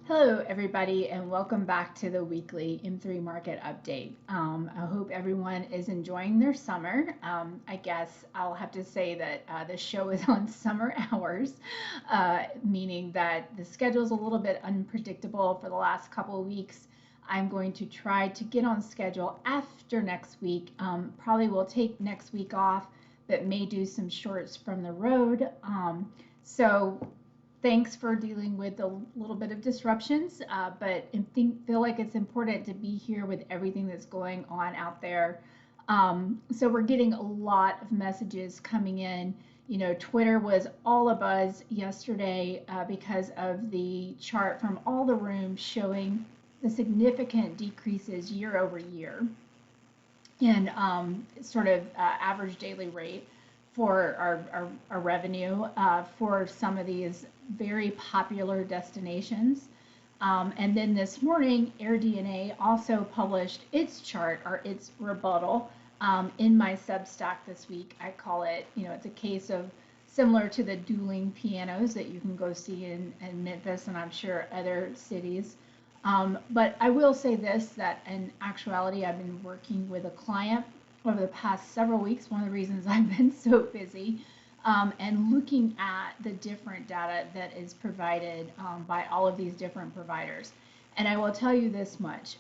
Hello, everybody, and welcome back to the weekly M3 market update. I hope everyone is enjoying their summer. I guess I'll have to say that the show is on summer hours, meaning that the schedule is a little bit unpredictable for the last couple of weeks. I'm going to try to get on schedule after next week. Probably will take next week off, but may do some shorts from the road. So thanks for dealing with a little bit of disruptions, but feel like it's important to be here with everything that's going on out there. So we're getting a lot of messages coming in. You know, Twitter was all abuzz yesterday because of the chart from all the rooms showing the significant decreases year over year in sort of average daily rate for our revenue for some of these very popular destinations. And then this morning, AirDNA also published its chart or its rebuttal in my Substack this week. I call it, it's a case of similar to the dueling pianos that you can go see in Memphis and I'm sure other cities. But I will say this, that in actuality, I've been working with a client over the past several weeks, one of the reasons I've been so busy, and looking at the different data that is provided by all of these different providers. And I will tell you this much,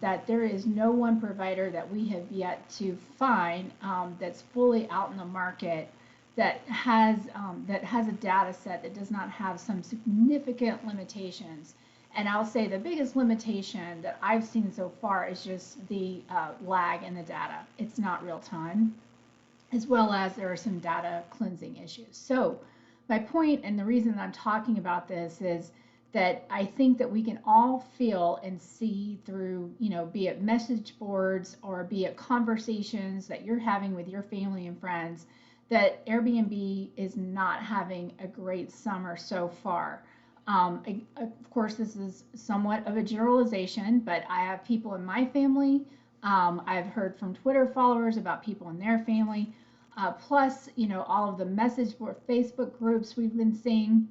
that there is no one provider that we have yet to find that's fully out in the market that has a data set that does not have some significant limitations. And I'll say the biggest limitation that I've seen so far is just the lag in the data. It's not real time, as well as there are some data cleansing issues. So my point and the reason I'm talking about this is that I think that we can all feel and see through, be it message boards or be it conversations that you're having with your family and friends, that Airbnb is not having a great summer so far. Of course, this is somewhat of a generalization, but I have people in my family. I've heard from Twitter followers about people in their family. Plus, all of the message board, Facebook groups we've been seeing.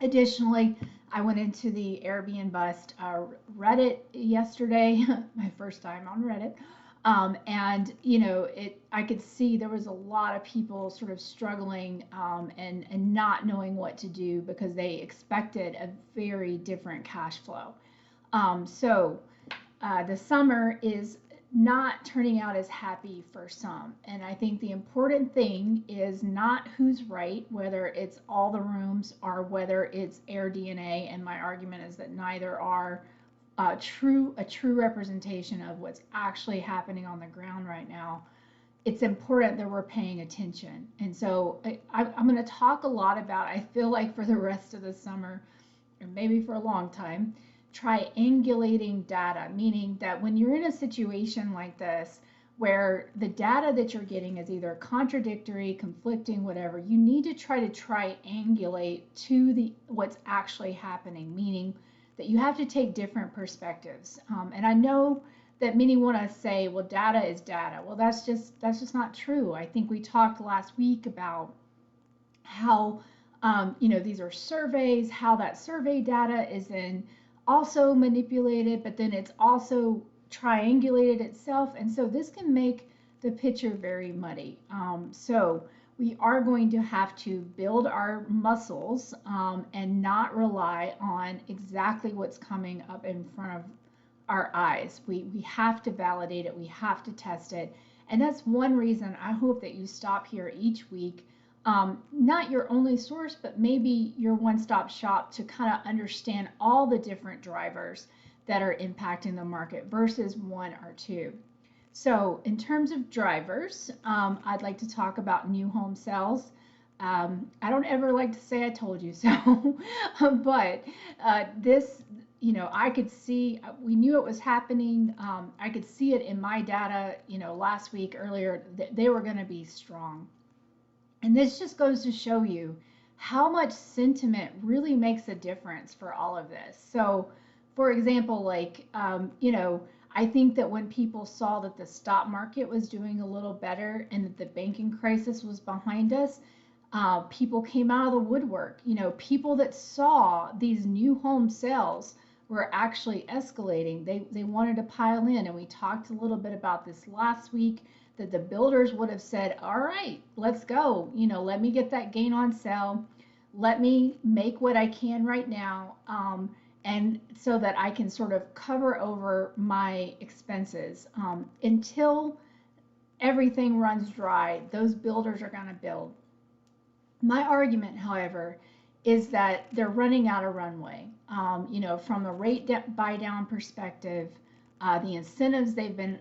Additionally, I went into the Airbnb Reddit yesterday, my first time on Reddit. And I could see there was a lot of people sort of struggling and not knowing what to do because they expected a very different cash flow. So the summer is not turning out as happy for some. And I think the important thing is not who's right, whether it's all the rooms or whether it's AirDNA. And my argument is that neither are a true representation of what's actually happening on the ground right now. It's important that we're paying attention. And so I'm going to talk a lot about, I feel like for the rest of the summer, or maybe for a long time, triangulating data, meaning that when you're in a situation like this, where the data that you're getting is either contradictory, conflicting, whatever, you need to try to triangulate to what's actually happening, meaning that you have to take different perspectives. And I know that many want to say, well, data is data. Well, that's just not true. I think we talked last week about how these are surveys, how that survey data is then also manipulated, but then it's also triangulated itself. And so this can make the picture very muddy. So we are going to have to build our muscles and not rely on exactly what's coming up in front of our eyes. We have to validate it. We have to test it. And that's one reason I hope that you stop here each week. Not your only source, but maybe your one-stop shop to kind of understand all the different drivers that are impacting the market versus one or two. So in terms of drivers, I'd like to talk about new home sales. I don't ever like to say I told you so, but this, I could see, we knew it was happening. I could see it in my data, last week earlier, that they were going to be strong. And this just goes to show you how much sentiment really makes a difference for all of this. So, for example, I think that when people saw that the stock market was doing a little better and that the banking crisis was behind us, People came out of the woodwork. People that saw these new home sales were actually escalating. They wanted to pile in, and we talked a little bit about this last week, that the builders would have said, all right, let's go. Let me get that gain on sale. Let me make what I can right now, and so that I can sort of cover over my expenses until everything runs dry. Those builders are going to build. My argument, however, is that they're running out of runway. From a rate buy down perspective, the incentives they've been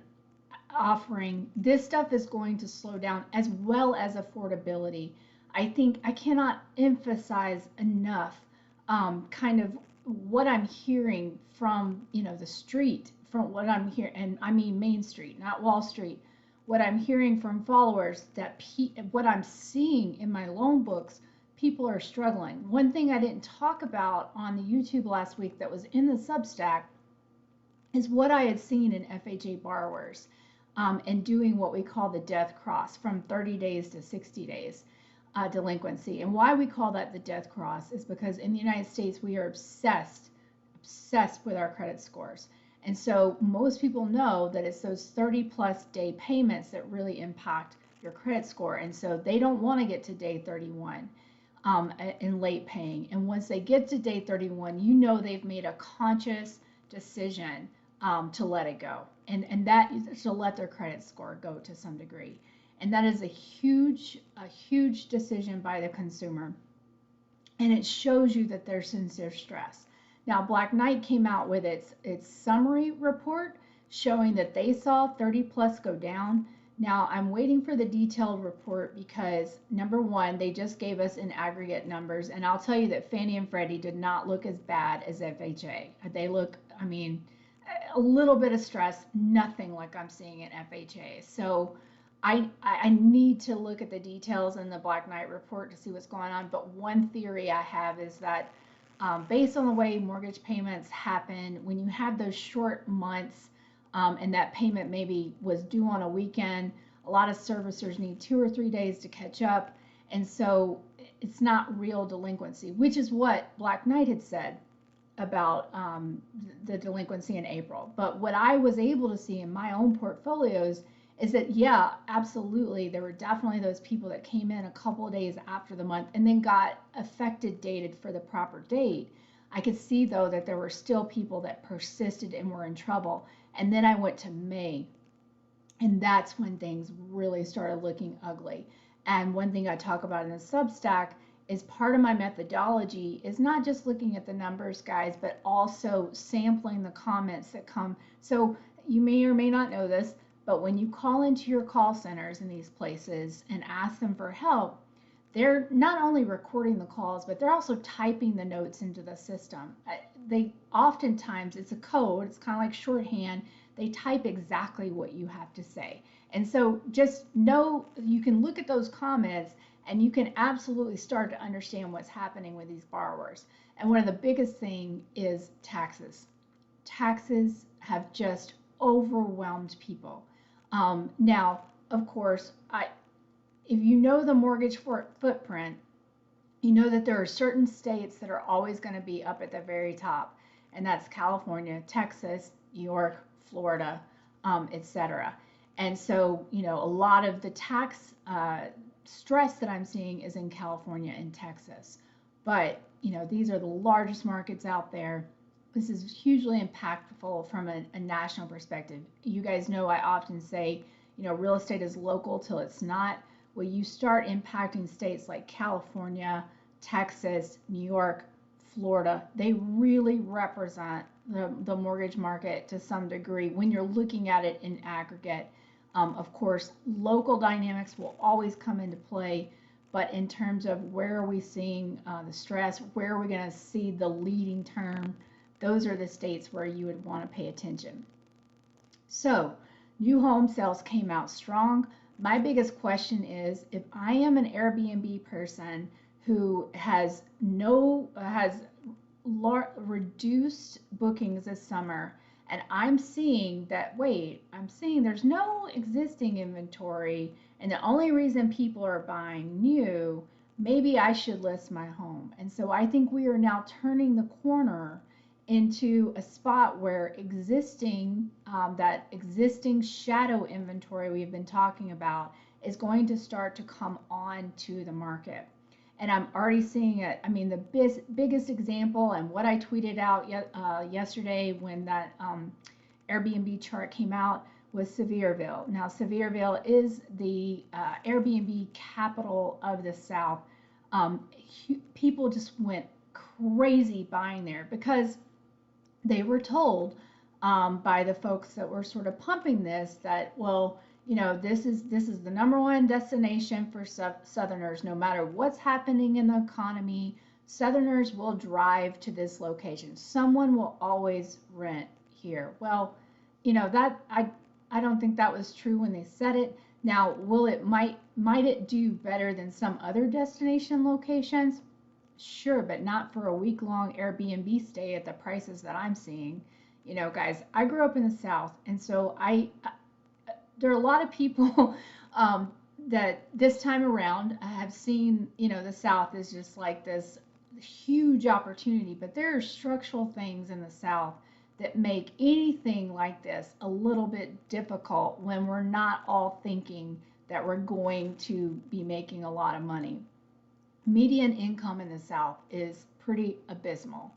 offering, this stuff is going to slow down, as well as affordability. I think I cannot emphasize enough kind of what I'm hearing from the street, from what I'm hearing, and I mean Main Street, not Wall Street. What I'm hearing from followers, that what I'm seeing in my loan books, people are struggling. One thing I didn't talk about on the YouTube last week that was in the Substack is what I had seen in FHA borrowers and doing what we call the death cross, from 30 days to 60 days delinquency. And why we call that the death cross is because in the United States we are obsessed with our credit scores. And so most people know that it's those 30+ day payments that really impact your credit score. And so they don't want to get to day 31 in late paying. And once they get to day 31, they've made a conscious decision to let it go. And that is to let their credit score go to some degree. And that is a huge decision by the consumer. And it shows you that there's sincere stress. Now, Black Knight came out with its summary report showing that they saw 30+ go down. Now, I'm waiting for the detailed report because, number one, they just gave us in aggregate numbers. And I'll tell you that Fannie and Freddie did not look as bad as FHA. They look, a little bit of stress, nothing like I'm seeing in FHA. So I need to look at the details in the Black Knight report to see what's going on. But one theory I have is that based on the way mortgage payments happen, when you have those short months and that payment maybe was due on a weekend, a lot of servicers need 2 or 3 days to catch up. And so it's not real delinquency, which is what Black Knight had said about the delinquency in April. But what I was able to see in my own portfolios is that, yeah, absolutely, there were definitely those people that came in a couple of days after the month and then got effective dated for the proper date. I could see, though, that there were still people that persisted and were in trouble. And then I went to May, and that's when things really started looking ugly. And one thing I talk about in the Substack is part of my methodology is not just looking at the numbers, guys, but also sampling the comments that come. So you may or may not know this, but when you call into your call centers in these places and ask them for help, they're not only recording the calls, but they're also typing the notes into the system. They oftentimes, it's a code, it's kind of like shorthand. They type exactly what you have to say. And so just know, you can look at those comments and you can absolutely start to understand what's happening with these borrowers. And one of the biggest thing is taxes. Taxes have just overwhelmed people. Now, of course, if you know the mortgage footprint, you know that there are certain states that are always going to be up at the very top, and that's California, Texas, New York, Florida, etc. And so, a lot of the tax stress that I'm seeing is in California and Texas. But, these are the largest markets out there. This is hugely impactful from a national perspective. You guys know I often say, real estate is local till it's not. Well, you start impacting states like California, Texas, New York, Florida. They really represent the mortgage market to some degree when you're looking at it in aggregate. Of course, local dynamics will always come into play, but in terms of where are we seeing the stress, where are we going to see the leading term, those are the states where you would want to pay attention. So, new home sales came out strong. My biggest question is, if I am an Airbnb person who has reduced bookings this summer, and I'm seeing that, I'm seeing there's no existing inventory, and the only reason people are buying new maybe I should list my home. And so I think we are now turning the corner into a spot where that existing shadow inventory we've been talking about is going to start to come on to the market. And I'm already seeing it. I mean, the biggest example, and what I tweeted out yesterday when that Airbnb chart came out, was Sevierville. Now, Sevierville is the Airbnb capital of the South. People just went crazy buying there because they were told by the folks that were sort of pumping this that, well, this is the number one destination for Southerners. No matter what's happening in the economy, Southerners will drive to this location. Someone will always rent here. Well, that I don't think that was true when they said it. Now, might it do better than some other destination locations? Sure, but not for a week-long Airbnb stay at the prices that I'm seeing. Guys, I grew up in the South, and so there are a lot of people that this time around have seen, the South is just like this huge opportunity, but there are structural things in the South that make anything like this a little bit difficult when we're not all thinking that we're going to be making a lot of money. Median income in the South is pretty abysmal,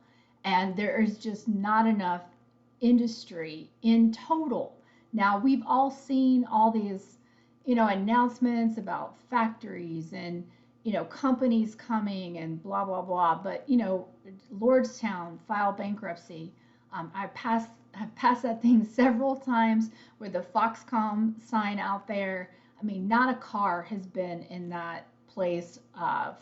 and there is just not enough industry in total. Now, we've all seen all these, announcements about factories and, companies coming and blah, blah, blah. But, Lordstown filed bankruptcy. I've passed that thing several times with the Foxconn sign out there. I mean, not a car has been in that place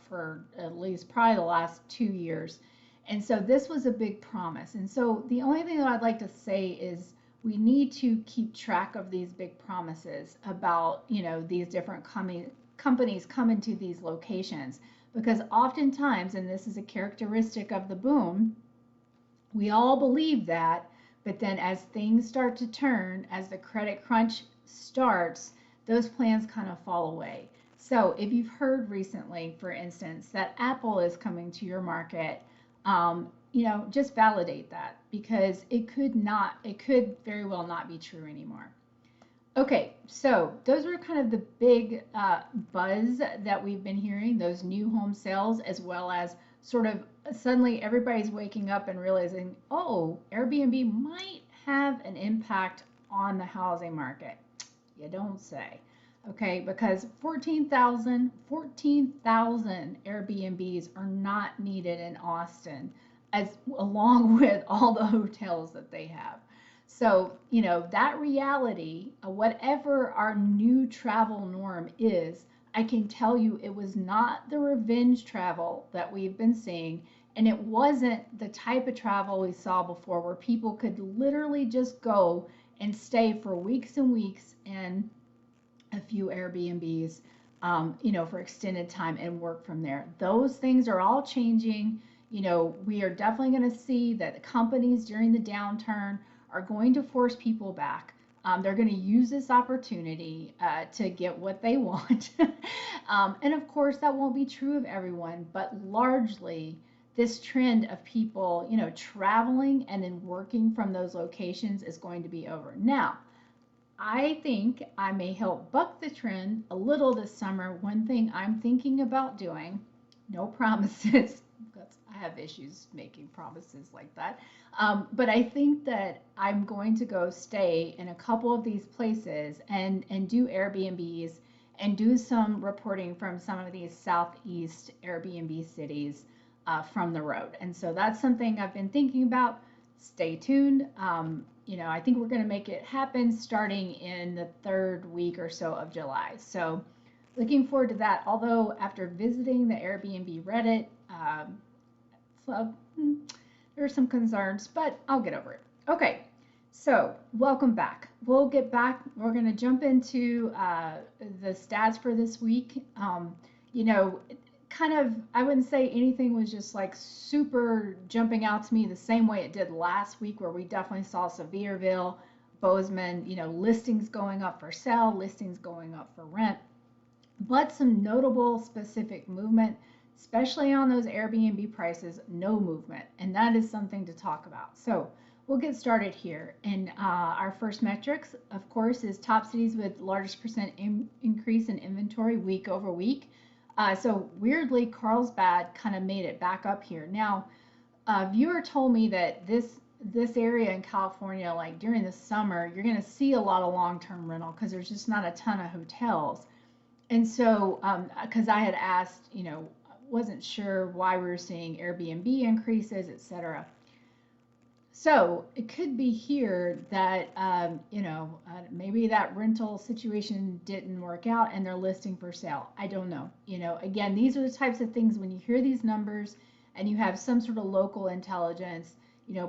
for at least probably the last 2 years. And so this was a big promise. And so the only thing that I'd like to say is we need to keep track of these big promises about, these different companies coming to these locations. Because oftentimes, and this is a characteristic of the boom, we all believe that, but then as things start to turn, as the credit crunch starts, those plans kind of fall away. So if you've heard recently, for instance, that Apple is coming to your market, just validate that, because it could very well not be true anymore. Okay, so those are kind of the big buzz that we've been hearing, those new home sales, as well as sort of suddenly everybody's waking up and realizing, oh, Airbnb might have an impact on the housing market. You don't say. Okay, because 14,000 Airbnbs are not needed in Austin, along with all the hotels that they have. So, that reality, whatever our new travel norm is, I can tell you it was not the revenge travel that we've been seeing, and it wasn't the type of travel we saw before where people could literally just go and stay for weeks and weeks in a few Airbnbs, for extended time and work from there. Those things are all changing. We are definitely going to see that the companies during the downturn are going to force people back. They're going to use this opportunity to get what they want. And of course, that won't be true of everyone, but largely this trend of people, traveling and then working from those locations is going to be over. Now, I think I may help buck the trend a little this summer. One thing I'm thinking about doing, no promises, because I have issues making promises like that. But I think that I'm going to go stay in a couple of these places and do Airbnbs and do some reporting from some of these Southeast Airbnb cities from the road. And so that's something I've been thinking about. Stay tuned. I think we're going to make it happen starting in the third week or so of July. So looking forward to that. Although after visiting the Airbnb Reddit, there are some concerns, but I'll get over it. Okay, so welcome back. We'll get back. We're going to jump into the stats for this week. I wouldn't say anything was just like super jumping out to me the same way it did last week, where we definitely saw Sevierville, Bozeman, listings going up for sale, listings going up for rent. but some notable specific movement, especially on those Airbnb prices, no movement. And that is something to talk about. So we'll get started here. And our first metrics, of course, is top cities with largest percent increase in inventory week over week. So weirdly, Carlsbad kind of made it back up here. Now, a viewer told me that this area in California, like during the summer, you're going to see a lot of long-term rental because there's just not a ton of hotels. And so, because I had asked, wasn't sure why we were seeing Airbnb increases, et cetera. So it could be here that, maybe that rental situation didn't work out and they're listing for sale. I don't know. Again, these are the types of things when you hear these numbers and you have some sort of local intelligence,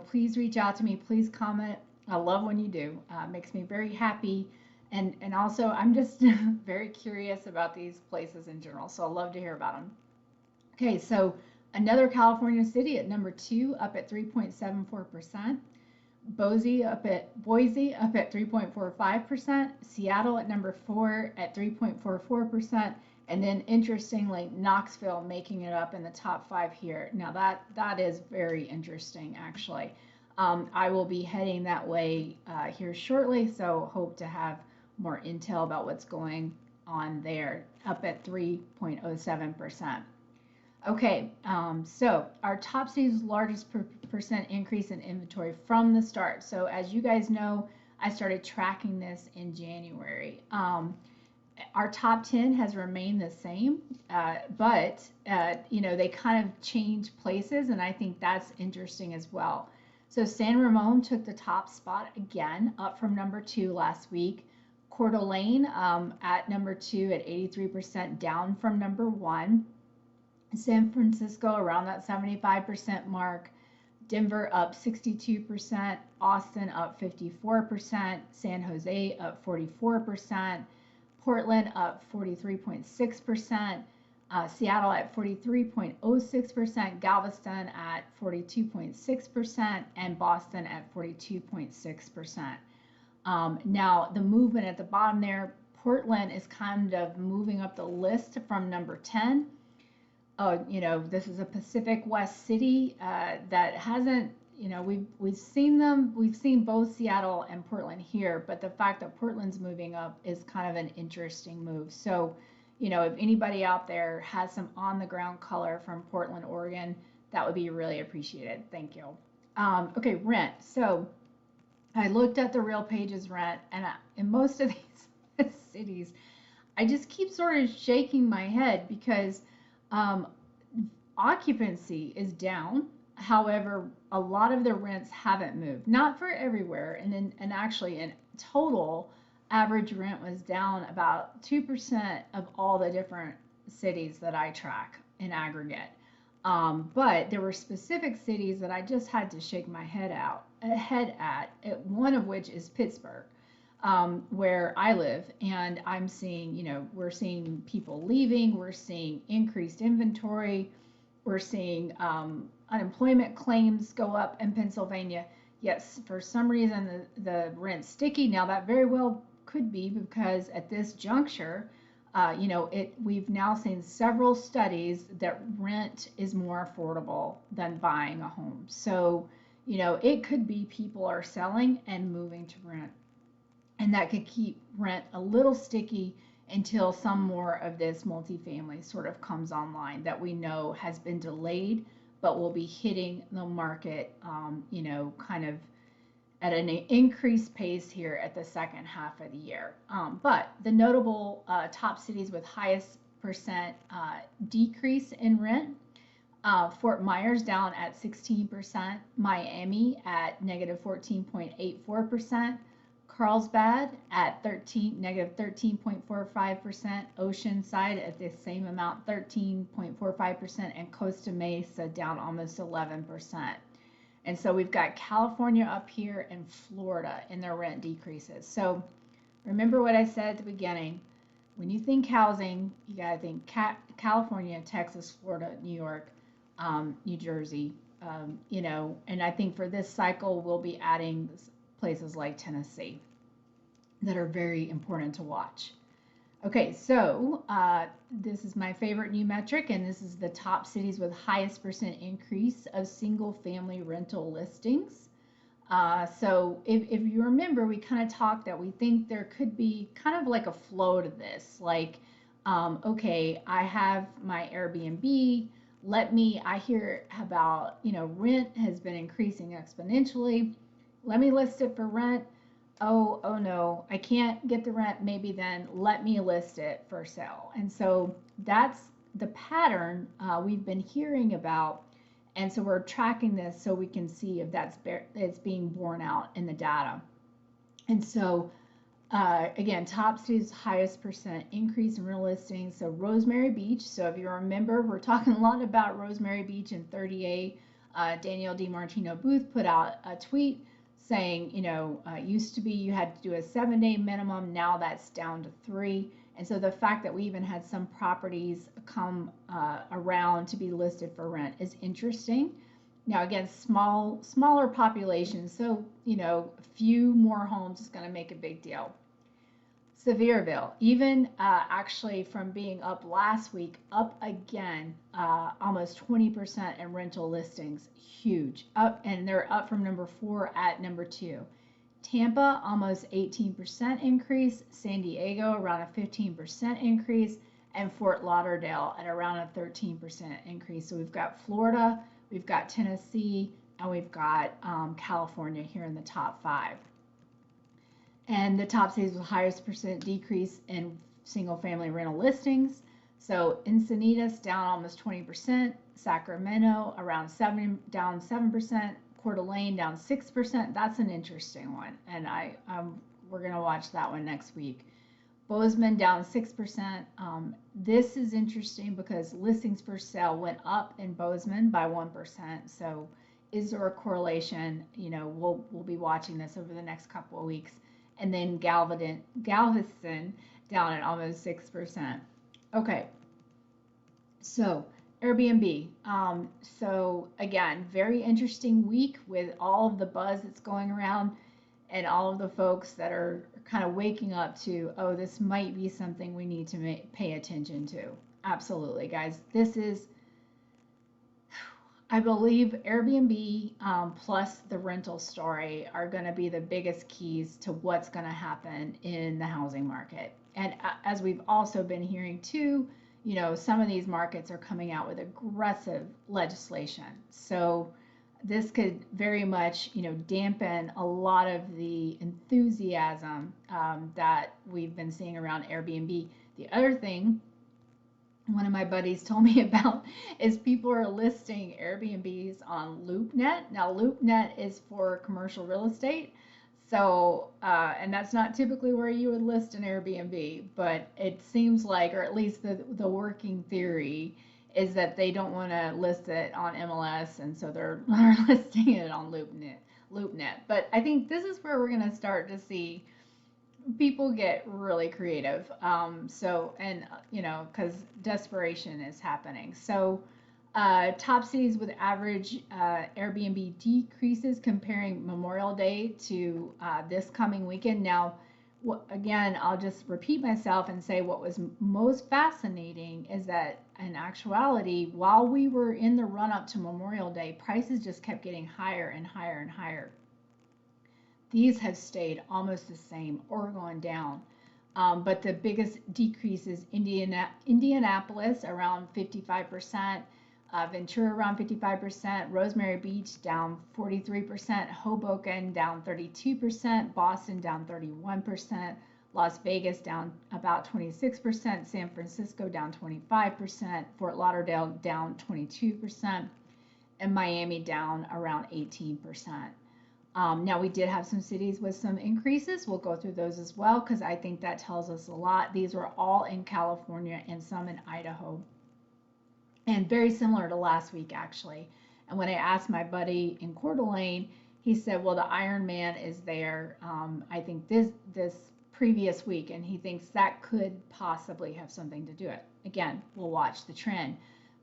please reach out to me, please comment. I love when you do. It makes me very happy. And also, I'm just very curious about these places in general, so I love to hear about them. Okay, so another California city at number 2, up at 3.74%. Boise up at 3.45%. Seattle at number 4 at 3.44%. And then interestingly, Knoxville making it up in the top 5 here. Now that is very interesting, actually. I will be heading that way here shortly, so hope to have more intel about what's going on there, up at 3.07%. Okay, so our top city's largest percent increase in inventory from the start. So as you guys know, I started tracking this in January. Our top 10 has remained the same, but they kind of change places, and I think that's interesting as well. So San Ramon took the top spot again, up from number 2 last week. Coeur d'Alene at number 2 at 83%, down from number 1. San Francisco around that 75% mark. Denver up 62%. Austin up 54%. San Jose up 44%. Portland up 43.6%. Seattle at 43.06%. Galveston at 42.6%. And Boston at 42.6%. Now, the movement at the bottom there, Portland is kind of moving up the list from number 10. This is a Pacific West city that hasn't, we've seen them, we've seen both Seattle and Portland here, but the fact that Portland's moving up is kind of an interesting move. So, if anybody out there has some on the ground color from Portland, Oregon, that would be really appreciated. Thank you. Okay, rent. So I looked at the Real Pages rent, and in most of these cities, I just keep sort of shaking my head because occupancy is down. However, a lot of the rents haven't moved. Not for everywhere, and actually in total, average rent was down about 2% of all the different cities that I track in aggregate. But there were specific cities that I just had to shake my head at, one of which is Pittsburgh, where I live, and I'm seeing, we're seeing people leaving, we're seeing increased inventory, we're seeing unemployment claims go up in Pennsylvania. Yes, for some reason the rent's sticky. Now that very well could be because at this juncture, we've now seen several studies that rent is more affordable than buying a home. So, it could be people are selling and moving to rent. And that could keep rent a little sticky until some more of this multifamily sort of comes online that we know has been delayed, but will be hitting the market, kind of at an increased pace here at the second half of the year. But the notable top cities with highest percent decrease in rent, Fort Myers down at 16%, Miami at negative 14.84%, Carlsbad at negative 13.45%, Oceanside at the same amount, 13.45%, and Costa Mesa down almost 11%. And so we've got California up here and Florida in their rent decreases. So remember what I said at the beginning. When you think housing, you got to think California, Texas, Florida, New York, New Jersey, and I think for this cycle, we'll be adding places like Tennessee that are very important to watch. Okay, so this is my favorite new metric, and this is the top cities with highest percent increase of single family rental listings. So if you remember, we kind of talked that we think there could be kind of like a flow to this. Like, okay, I have my Airbnb. I hear about, rent has been increasing exponentially. Let me list it for rent. Oh no, I can't get the rent. Maybe then let me list it for sale. And so that's the pattern we've been hearing about, and so we're tracking this so we can see if it's being borne out in the data. And so, again, top cities, highest percent increase in real listings. So Rosemary Beach. So if you remember, we're talking a lot about Rosemary Beach and 30A. Danielle DiMartino Booth put out a tweet saying, used to be you had to do a 7-day minimum. Now that's down to 3. And so the fact that we even had some properties come around to be listed for rent is interesting. Now again, smaller population, so few more homes is going to make a big deal. Sevierville, even actually from being up last week, up again, almost 20% in rental listings, huge. Up, and they're up from number 4 at number 2. Tampa, almost 18% increase. San Diego, around a 15% increase. And Fort Lauderdale at around a 13% increase. So we've got Florida, we've got Tennessee, and we've got California here in the top 5. And the top cities with highest percent decrease in single family rental listings. So Encinitas down almost 20%, Sacramento around down 7%, Coeur d'Alene down 6%. That's an interesting one, and we're gonna watch that one next week. Bozeman down 6%. This is interesting because listings for sale went up in Bozeman by 1%. So is there a correlation? We'll be watching this over the next couple of weeks. And then Galveston down at almost 6%. Okay, so Airbnb. So again, very interesting week with all of the buzz that's going around and all of the folks that are kind of waking up to, oh, this might be something we need to pay attention to. Absolutely, guys. This is, I believe Airbnb plus the rental story are going to be the biggest keys to what's going to happen in the housing market. And as we've also been hearing too, some of these markets are coming out with aggressive legislation. So this could very much, dampen a lot of the enthusiasm that we've been seeing around Airbnb. The other thing one of my buddies told me about is people are listing Airbnbs on LoopNet. Now, LoopNet is for commercial real estate. So, and that's not typically where you would list an Airbnb, but it seems like, or at least the working theory is that they don't want to list it on MLS, and so they're listing it on LoopNet. But I think this is where we're going to start to see people get really creative. Because desperation is happening. So, top cities with average Airbnb decreases comparing Memorial Day to this coming weekend. Now, again, I'll just repeat myself and say what was most fascinating is that in actuality, while we were in the run up to Memorial Day, prices just kept getting higher and higher and higher. These have stayed almost the same or gone down. But the biggest decrease is Indianapolis around 55%, Ventura around 55%, Rosemary Beach down 43%, Hoboken down 32%, Boston down 31%, Las Vegas down about 26%, San Francisco down 25%, Fort Lauderdale down 22%, and Miami down around 18%. Now, we did have some cities with some increases. We'll go through those as well because I think that tells us a lot. These were all in California and some in Idaho. And very similar to last week, actually. And when I asked my buddy in Coeur d'Alene, he said, well, the Iron Man is there, I think this previous week, and he thinks that could possibly have something to do it. Again, we'll watch the trend.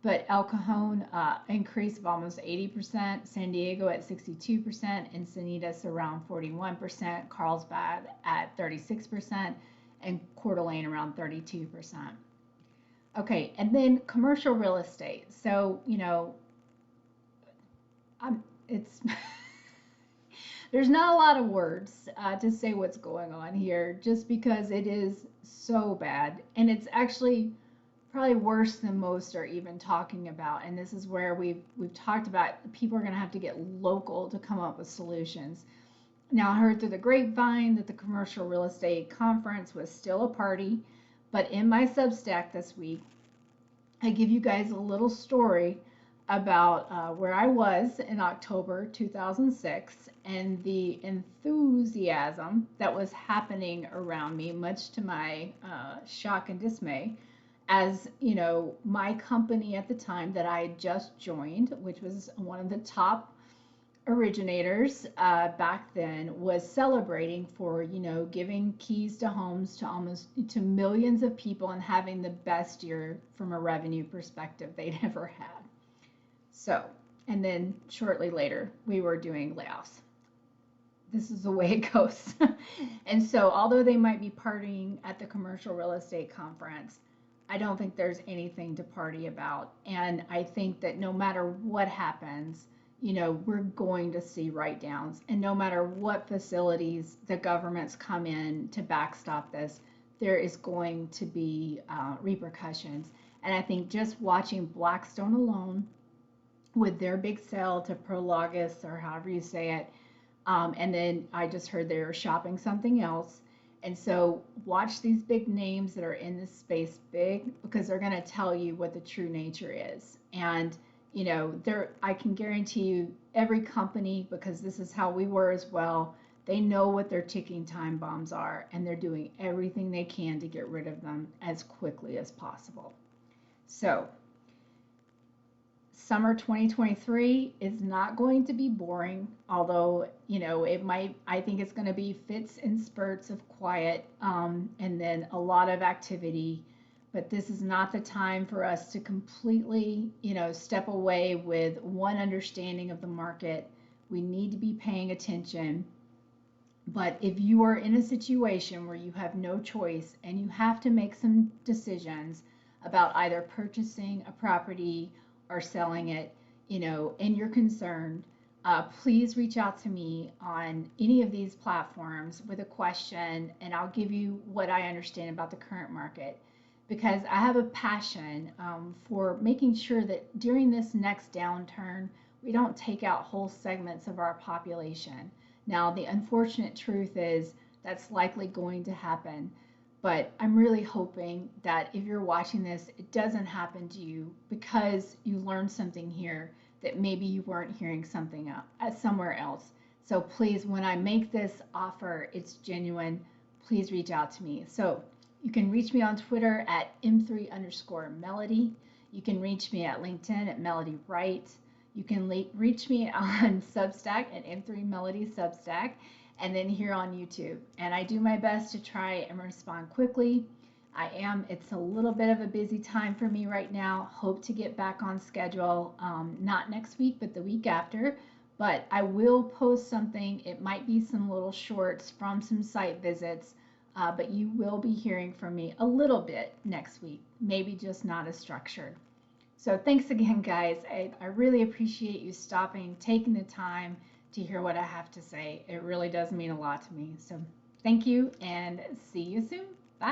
But El Cajon increase of almost 80%, San Diego at 62%, Encinitas around 41%, Carlsbad at 36%, and Coeur d'Alene around 32%. Okay, and then commercial real estate. So, it's there's not a lot of words to say what's going on here, just because it is so bad, and it's actually probably worse than most are even talking about. And this is where we've talked about people are going to have to get local to come up with solutions. Now, I heard through the grapevine that the commercial real estate conference was still a party, but in my Substack this week, I give you guys a little story about where I was in October 2006 and the enthusiasm that was happening around me, much to my shock and dismay, as my company at the time that I had just joined, which was one of the top originators back then, was celebrating for giving keys to homes to millions of people and having the best year from a revenue perspective they'd ever had. So, and then shortly later we were doing layoffs. This is the way it goes. And so although they might be partying at the commercial real estate conference, I don't think there's anything to party about. And I think that no matter what happens, we're going to see write-downs. And no matter what facilities the governments come in to backstop this, there is going to be repercussions. And I think just watching Blackstone alone with their big sale to Prologis, or however you say it, and then I just heard they were shopping something else. And so watch these big names that are in this space big, because they're going to tell you what the true nature is. And I can guarantee you every company, because this is how we were as well, they know what their ticking time bombs are, and they're doing everything they can to get rid of them as quickly as possible. So summer 2023 is not going to be boring, although I think it's going to be fits and spurts of quiet, and then a lot of activity. But this is not the time for us to completely step away with one understanding of the market. We need to be paying attention. But if you are in a situation where you have no choice and you have to make some decisions about either purchasing a property or selling it, and you're concerned, please reach out to me on any of these platforms with a question, and I'll give you what I understand about the current market, because I have a passion for making sure that during this next downturn, we don't take out whole segments of our population. Now, the unfortunate truth is that's likely going to happen. But I'm really hoping that if you're watching this, it doesn't happen to you, because you learned something here that maybe you weren't hearing something somewhere else. So please, when I make this offer, it's genuine. Please reach out to me. So you can reach me on Twitter at m3_melody. You can reach me at LinkedIn at Melody Wright. You can reach me on Substack at M3Melody Substack, and then here on YouTube. And I do my best to try and respond quickly. It's a little bit of a busy time for me right now. Hope to get back on schedule, not next week, but the week after. But I will post something. It might be some little shorts from some site visits, but you will be hearing from me a little bit next week, maybe just not as structured. So thanks again, guys. I really appreciate you stopping, taking the time to hear what I have to say. It really does mean a lot to me. So thank you, and see you soon.